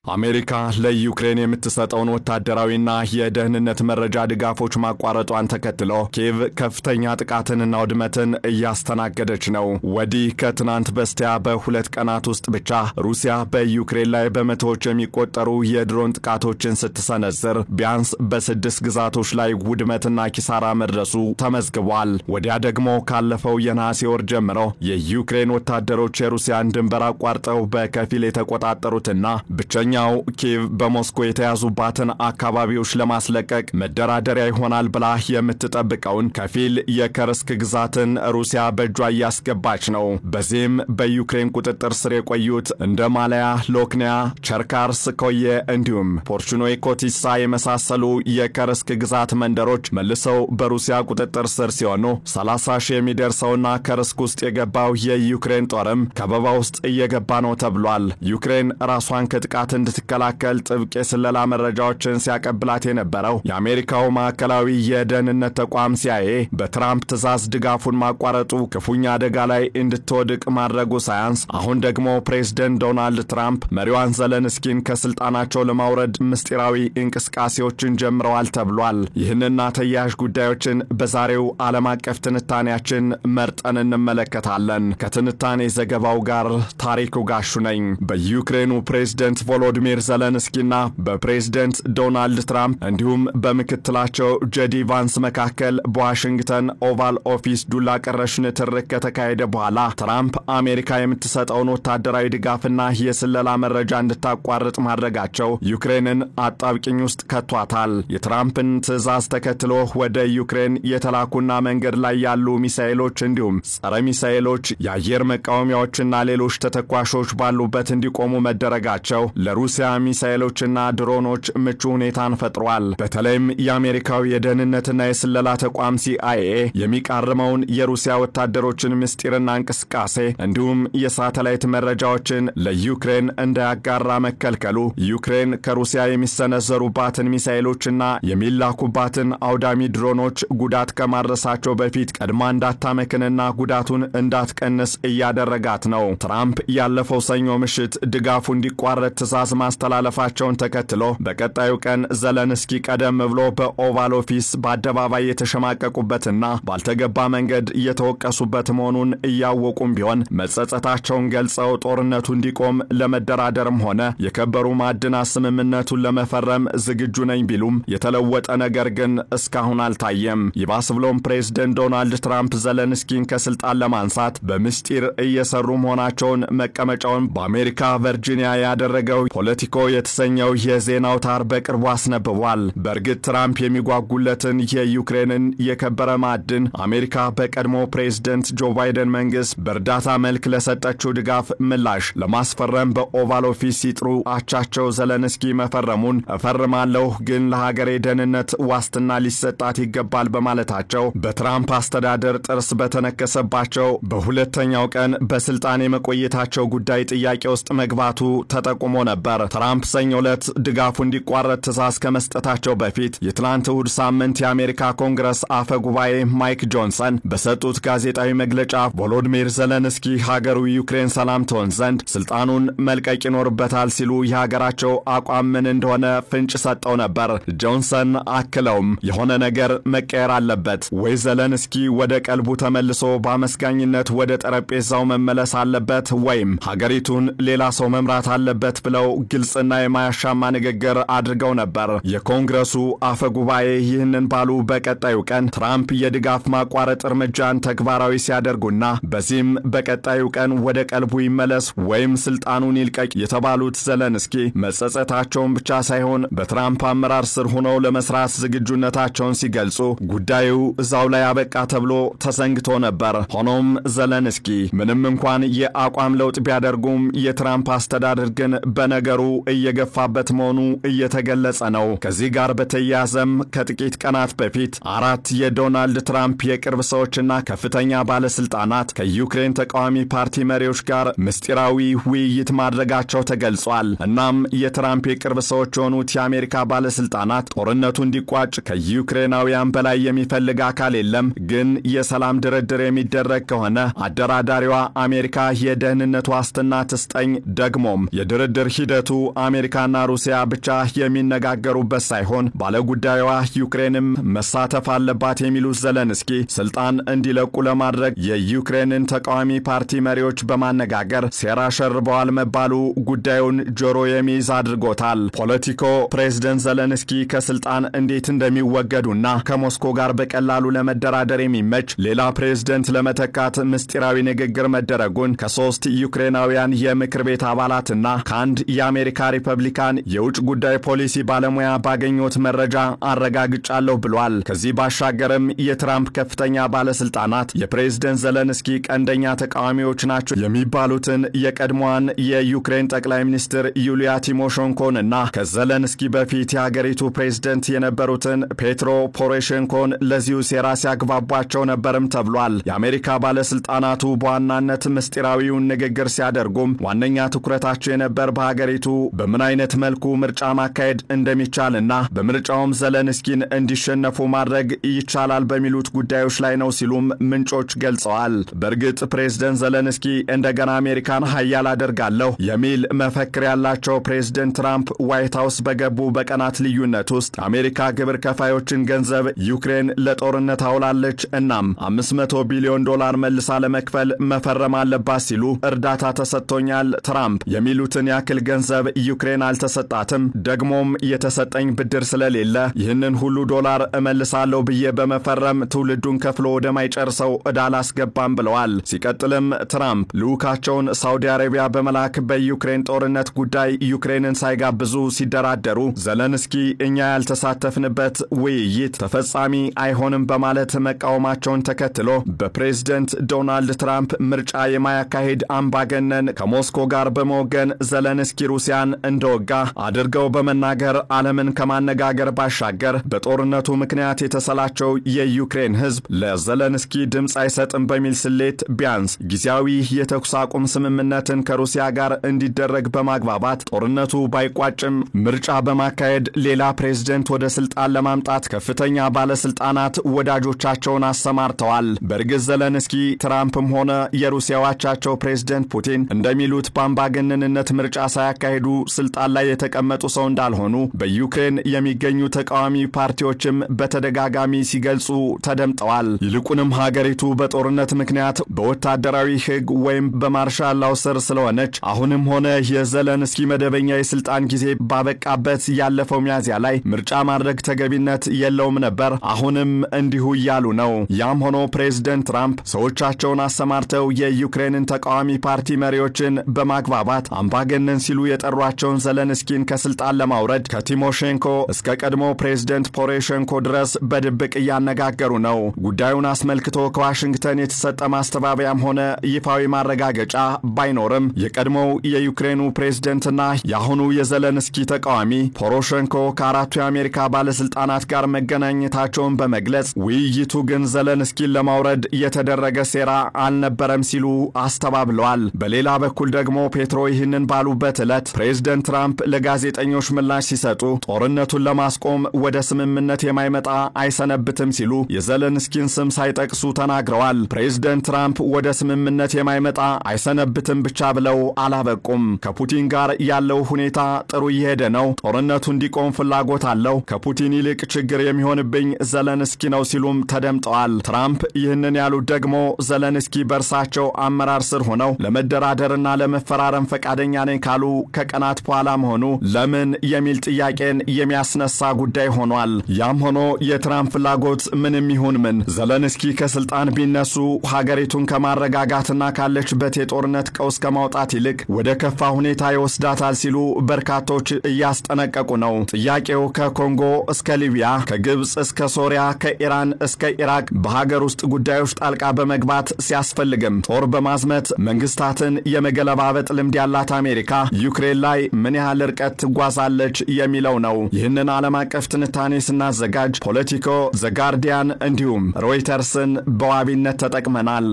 አሜሪካ ለዩክሬን የምትሰጠውን ወታደራዊና የደህንነት መረጃ ድጋፎች ማቋረጧን ተከትሎ ኪየቭ ከፍተኛ ጥቃትንና ውድመትን እያስተናገደች ነው። ወዲህ ከትናንት በስቲያ በሁለት ቀናት ውስጥ ብቻ ሩሲያ በዩክሬን ላይ በመቶዎች የሚቆጠሩ የድሮን ጥቃቶችን ስትሰነዝር ቢያንስ በ6 ግዛቶች ላይ ውድመትና ኪሳራ መድረሱ ተመዝግቧል። ወዲያ ደግሞ ካለፈው የነሐሴ ወር ጀምሮ የዩክሬን ወታደሮች የሩሲያን ድንበር አቋርጠው በከፊል የተቆጣጠሩትና ብቸኛው ኪየቭ በሞስኮ የተያዙባትን አካባቢዎች ለማስለቀቅ መደራደሪያ ይሆናል ብላ የምትጠብቀውን ከፊል የከርስክ ግዛትን ሩሲያ በእጇ እያስገባች ነው። በዚህም በዩክሬን ቁጥጥር ስር የቆዩት እንደ ማላያ፣ ሎክኒያ፣ ቸርካርስኮየ እንዲሁም ፖርቹኖይኮቲሳ የመሳሰሉ የከርስክ ግዛት መንደሮች መልሰው በሩሲያ ቁጥጥር ስር ሲሆኑ 30 ሺህ የሚደርሰውና ከርስክ ውስጥ የገባው የዩክሬን ጦርም ከበባ ውስጥ እየገባ ነው ተብሏል። ዩክሬን ራሷን ከጥቃት እንድትከላከል ጥብቅ የስለላ መረጃዎችን ሲያቀብላት የነበረው የአሜሪካው ማዕከላዊ የደህንነት ተቋም ሲአይኤ በትራምፕ ትዕዛዝ ድጋፉን ማቋረጡ ክፉኛ አደጋ ላይ እንድትወድቅ ማድረጉ ሳያንስ አሁን ደግሞ ፕሬዝዳንት ዶናልድ ትራምፕ መሪዋን ዘለንስኪን ከስልጣናቸው ለማውረድ ምስጢራዊ እንቅስቃሴዎችን ጀምረዋል ተብሏል። ይህንና ተያያዥ ጉዳዮችን በዛሬው ዓለም አቀፍ ትንታኔያችን መርጠን እንመለከታለን። ከትንታኔ ዘገባው ጋር ታሪኩ ጋሹ ነኝ። በዩክሬኑ ፕሬዝዳንት ቮሎዲሚር ዘለንስኪና በፕሬዝዳንት ዶናልድ ትራምፕ እንዲሁም በምክትላቸው ጄዲ ቫንስ መካከል በዋሽንግተን ኦቫል ኦፊስ ዱላ ቀረሽ ንትርክ ከተካሄደ በኋላ ትራምፕ አሜሪካ የምትሰጠውን ወታደራዊ ድጋፍና የስለላ መረጃ እንድታቋርጥ ማድረጋቸው ዩክሬንን አጣብቂኝ ውስጥ ከቷታል። የትራምፕን ትዕዛዝ ተከትሎ ወደ ዩክሬን የተላኩና መንገድ ላይ ያሉ ሚሳኤሎች እንዲሁም ጸረ ሚሳኤሎች፣ የአየር መቃወሚያዎችና ሌሎች ተተኳሾች ባሉበት እንዲቆሙ መደረጋቸው ለሩሲያ ሚሳኤሎችና ድሮኖች ምቹ ሁኔታን ፈጥሯል። በተለይም የአሜሪካው የደህንነትና የስለላ ተቋም ሲአይኤ የሚቃርመውን የሩሲያ ወታደሮችን ምስጢርና እንቅስቃሴ እንዲሁም የሳተላይት መረጃዎችን ለዩክሬን እንዳያጋራ መከልከሉ ዩክሬን ከሩሲያ የሚሰነዘሩባትን ሚሳኤሎችና የሚላኩባትን አውዳሚ ድሮኖች ጉዳት ከማድረሳቸው በፊት ቀድማ እንዳታመክንና ጉዳቱን እንዳትቀንስ እያደረጋት ነው። ትራምፕ ያለፈው ሰኞ ምሽት ድጋፉ እንዲቋረጥ ትዕዛዝ ማስተላለፋቸውን ተከትሎ በቀጣዩ ቀን ዘለንስኪ ቀደም ብሎ በኦቫል ኦፊስ በአደባባይ የተሸማቀቁበትና ባልተገባ መንገድ እየተወቀሱበት መሆኑን እያወቁም ቢሆን መጸጸታቸውን ገልጸው ጦርነቱ እንዲቆም ለመደራደርም ሆነ የከበሩ ማዕድናት ስምምነቱን ለመፈረም ዝግጁ ነኝ ቢሉም የተለወጠ ነገር ግን እስካሁን አልታየም። ይባስ ብሎም ፕሬዝዳንት ዶናልድ ትራምፕ ዘለንስኪን ከስልጣን ለማንሳት በምስጢር እየሰሩ መሆናቸውን መቀመጫውን በአሜሪካ ቨርጂኒያ ያደረገው ፖለቲኮ የተሰኘው የዜና አውታር በቅርቡ አስነብቧል። በእርግጥ ትራምፕ የሚጓጉለትን የዩክሬንን የከበረ ማዕድን አሜሪካ በቀድሞ ፕሬዝዳንት ጆ ባይደን መንግስት በእርዳታ መልክ ለሰጠችው ድጋፍ ምላሽ ለማስፈረም በኦቫል ኦፊስ ሲጥሩ አቻቸው ዘለንስኪ መፈረሙን እፈርማለሁ፣ ግን ለሀገሬ ደህንነት ዋስትና ሊሰጣት ይገባል በማለታቸው በትራምፕ አስተዳደር ጥርስ በተነከሰባቸው በሁለተኛው ቀን በስልጣን የመቆየታቸው ጉዳይ ጥያቄ ውስጥ መግባቱ ተጠቁሞ ነበር። ትራምፕ ሰኞ ዕለት ድጋፉ እንዲቋረጥ ትዕዛዝ ከመስጠታቸው በፊት የትናንት እሁድ ሳምንት የአሜሪካ ኮንግረስ አፈ ጉባኤ ማይክ ጆንሰን በሰጡት ጋዜጣዊ መግለጫ ቮሎዲሚር ዘለንስኪ ሀገሩ ዩክሬን ሰላም ትሆን ዘንድ ስልጣኑን መልቀቅ ይኖርበታል ሲሉ የሀገራቸው አቋም ምን እንደሆነ ፍንጭ ሰጠው ነበር። ጆንሰን አክለውም የሆነ ነገር መቀየር አለበት፣ ወይ ዘለንስኪ ወደ ቀልቡ ተመልሶ በአመስጋኝነት ወደ ጠረጴዛው መመለስ አለበት፣ ወይም ሀገሪቱን ሌላ ሰው መምራት አለበት ብለው ግልጽና የማያሻማ ንግግር አድርገው ነበር። የኮንግረሱ አፈ ጉባኤ ይህንን ባሉ በቀጣዩ ቀን ትራምፕ የድጋፍ ማቋረጥ እርምጃን ተግባራዊ ሲያደርጉና በዚህም በቀጣዩ ቀን ወደ ቀልቡ ይመለስ ወይም ስልጣኑን ይልቀቅ የተባሉት ዘለንስኪ መጸጸታቸውን ብቻ ሳይሆን በትራምፕ አመራር ስር ሆነው ለመስራት ዝግጁነታቸውን ሲገልጹ ጉዳዩ እዛው ላይ አበቃ ተብሎ ተሰንግቶ ነበር። ሆኖም ዘለንስኪ ምንም እንኳን የአቋም ለውጥ ቢያደርጉም የትራምፕ አስተዳደር ግን በነገሩ እየገፋበት መሆኑ እየተገለጸ ነው። ከዚህ ጋር በተያያዘም ከጥቂት ቀናት በፊት 4 የዶናልድ ትራምፕ የቅርብ ሰዎችና ከፍተኛ ባለስልጣናት ከዩክሬን ተቃዋሚ ፓርቲ መሪዎች ጋር ምስጢራዊ ውይይት ማድረጋቸው ተገልጿል። እናም የትራምፕ የቅርብ ሰዎች የሆኑት የአሜሪካ ባለስልጣናት ጦርነቱ እንዲቋጭ ከዩክሬናውያን በላይ የሚፈልግ አካል የለም፣ ግን የሰላም ድርድር የሚደረግ ከሆነ አደራዳሪዋ አሜሪካ የደህንነት ዋስትና ትስጠኝ፣ ደግሞም የድርድር ሂደቱ ሂደቱ አሜሪካና ሩሲያ ብቻ የሚነጋገሩበት ሳይሆን ባለጉዳዩዋ ዩክሬንም መሳተፍ አለባት የሚሉት ዘለንስኪ ስልጣን እንዲለቁ ለማድረግ የዩክሬንን ተቃዋሚ ፓርቲ መሪዎች በማነጋገር ሴራ ሸርበዋል መባሉ ጉዳዩን ጆሮ የሚይዝ አድርጎታል። ፖለቲኮ ፕሬዝዳንት ዘለንስኪ ከስልጣን እንዴት እንደሚወገዱና ከሞስኮ ጋር በቀላሉ ለመደራደር የሚመች ሌላ ፕሬዝዳንት ለመተካት ምስጢራዊ ንግግር መደረጉን ከሶስት ዩክሬናውያን የምክር ቤት አባላትና ከአንድ የአሜሪካ ሪፐብሊካን የውጭ ጉዳይ ፖሊሲ ባለሙያ ባገኙት መረጃ አረጋግጫለሁ ብሏል። ከዚህ ባሻገርም የትራምፕ ከፍተኛ ባለስልጣናት የፕሬዝዳንት ዘለንስኪ ቀንደኛ ተቃዋሚዎች ናቸው የሚባሉትን የቀድሞዋን የዩክሬን ጠቅላይ ሚኒስትር ዩሊያ ቲሞሼንኮንና ከዘለንስኪ በፊት የሀገሪቱ ፕሬዝዳንት የነበሩትን ፔትሮ ፖሮሼንኮን ለዚሁ ሴራ ሲያግባቧቸው ነበርም ተብሏል። የአሜሪካ ባለስልጣናቱ በዋናነት ምስጢራዊውን ንግግር ሲያደርጉም ዋነኛ ትኩረታቸው የነበር በሀገሪቱ በምን አይነት መልኩ ምርጫ ማካሄድ እንደሚቻልና በምርጫውም ዘለንስኪን እንዲሸነፉ ማድረግ ይቻላል በሚሉት ጉዳዮች ላይ ነው ሲሉም ምንጮች ገልጸዋል። በእርግጥ ፕሬዝዳንት ዘለንስኪ እንደገና አሜሪካን ኃያል አደርጋለሁ የሚል መፈክር ያላቸው ፕሬዝዳንት ትራምፕ ዋይት ሃውስ በገቡ በቀናት ልዩነት ውስጥ አሜሪካ ግብር ከፋዮችን ገንዘብ ዩክሬን ለጦርነት አውላለች እናም $500 ቢሊዮን መልሳ ለመክፈል መፈረም አለባት ሲሉ እርዳታ ተሰጥቶኛል ትራምፕ የሚሉትን ያክል ገንዘብ ዩክሬን አልተሰጣትም ደግሞም የተሰጠኝ ብድር ስለሌለ ይህንን ሁሉ ዶላር እመልሳለሁ ብዬ በመፈረም ትውልዱን ከፍሎ ወደማይጨርሰው ዕዳ አላስገባም ብለዋል። ሲቀጥልም ትራምፕ ልዑካቸውን ሳውዲ አረቢያ በመላክ በዩክሬን ጦርነት ጉዳይ ዩክሬንን ሳይጋብዙ ሲደራደሩ ዘለንስኪ እኛ ያልተሳተፍንበት ውይይት ተፈጻሚ አይሆንም በማለት መቃወማቸውን ተከትሎ በፕሬዝዳንት ዶናልድ ትራምፕ ምርጫ የማያካሂድ አምባገነን ከሞስኮ ጋር በመወገን ዘለንስኪ ሩሲያን እንደወጋ አድርገው በመናገር ዓለምን ከማነጋገር ባሻገር በጦርነቱ ምክንያት የተሰላቸው የዩክሬን ሕዝብ ለዘለንስኪ ድምፅ አይሰጥም በሚል ስሌት ቢያንስ ጊዜያዊ የተኩስ አቁም ስምምነትን ከሩሲያ ጋር እንዲደረግ በማግባባት ጦርነቱ ባይቋጭም ምርጫ በማካሄድ ሌላ ፕሬዝዳንት ወደ ስልጣን ለማምጣት ከፍተኛ ባለስልጣናት ወዳጆቻቸውን አሰማርተዋል። በርግጥ ዘለንስኪ ትራምፕም ሆነ የሩሲያ አቻቸው ፕሬዝዳንት ፑቲን እንደሚሉት በአምባገነንነት ምርጫ ሳያካሂዱ ስልጣን ላይ የተቀመጡ ሰው እንዳልሆኑ በዩክሬን የሚገኙ ተቃዋሚ ፓርቲዎችም በተደጋጋሚ ሲገልጹ ተደምጠዋል። ይልቁንም ሀገሪቱ በጦርነት ምክንያት በወታደራዊ ሕግ ወይም በማርሻል ላው ስር ስለሆነች አሁንም ሆነ የዘለንስኪ መደበኛ የስልጣን ጊዜ ባበቃበት ያለፈው ሚያዝያ ላይ ምርጫ ማድረግ ተገቢነት የለውም ነበር። አሁንም እንዲሁ እያሉ ነው። ያም ሆኖ ፕሬዝዳንት ትራምፕ ሰዎቻቸውን አሰማርተው የዩክሬንን ተቃዋሚ ፓርቲ መሪዎችን በማግባባት አምባገነን ሲሉ የጠሯቸውን ዘለንስኪን ከስልጣን ለማውረድ ከቲሞሼንኮ እስከ ቀድሞ ፕሬዝዳንት ፖሮሼንኮ ድረስ በድብቅ እያነጋገሩ ነው። ጉዳዩን አስመልክቶ ከዋሽንግተን የተሰጠ ማስተባበያም ሆነ ይፋዊ ማረጋገጫ ባይኖርም የቀድሞው የዩክሬኑ ፕሬዝዳንትና የአሁኑ የዘለንስኪ ተቃዋሚ ፖሮሼንኮ ከአራቱ የአሜሪካ ባለስልጣናት ጋር መገናኘታቸውን በመግለጽ ውይይቱ ግን ዘለንስኪን ለማውረድ የተደረገ ሴራ አልነበረም ሲሉ አስተባብለዋል። በሌላ በኩል ደግሞ ፔትሮ ይህንን ባሉበት ዕለት ፕሬዝዳንት ትራምፕ ለጋዜጠኞች ምላሽ ሲሰጡ ጦርነቱን ለማስቆም ወደ ስምምነት የማይመጣ አይሰነብትም ሲሉ የዘለንስኪን ስም ሳይጠቅሱ ተናግረዋል። ፕሬዝዳንት ትራምፕ ወደ ስምምነት የማይመጣ አይሰነብትም ብቻ ብለው አላበቁም። ከፑቲን ጋር ያለው ሁኔታ ጥሩ እየሄደ ነው፣ ጦርነቱ እንዲቆም ፍላጎት አለው፣ ከፑቲን ይልቅ ችግር የሚሆንብኝ ዘለንስኪ ነው ሲሉም ተደምጠዋል። ትራምፕ ይህንን ያሉት ደግሞ ዘለንስኪ በእርሳቸው አመራር ስር ሆነው ለመደራደርና ለመፈራረም ፈቃደኛ ነኝ ካሉ ከቀናት በኋላ መሆኑ ለምን የሚል ጥያቄን የሚያስነሳ ጉዳይ ሆኗል። ያም ሆኖ የትራምፕ ፍላጎት ምንም ይሁን ምን ዘለንስኪ ከስልጣን ቢነሱ ሀገሪቱን ከማረጋጋትና ካለችበት የጦርነት ቀውስ ከማውጣት ይልቅ ወደ ከፋ ሁኔታ ይወስዳታል ሲሉ በርካቶች እያስጠነቀቁ ነው። ጥያቄው ከኮንጎ እስከ ሊቢያ፣ ከግብጽ እስከ ሶሪያ፣ ከኢራን እስከ ኢራቅ በሀገር ውስጥ ጉዳዮች ጣልቃ በመግባት ሲያስፈልግም ጦር በማዝመት መንግስታትን የመገለባበጥ ልምድ ያላት አሜሪካ ዩክሬን ላይ ምን ያህል ርቀት ትጓዛለች የሚለው ነው። ይህንን ዓለም አቀፍ ትንታኔ ስናዘጋጅ ፖለቲኮ፣ ዘ ጋርዲያን እንዲሁም ሮይተርስን በዋቢነት ተጠቅመናል።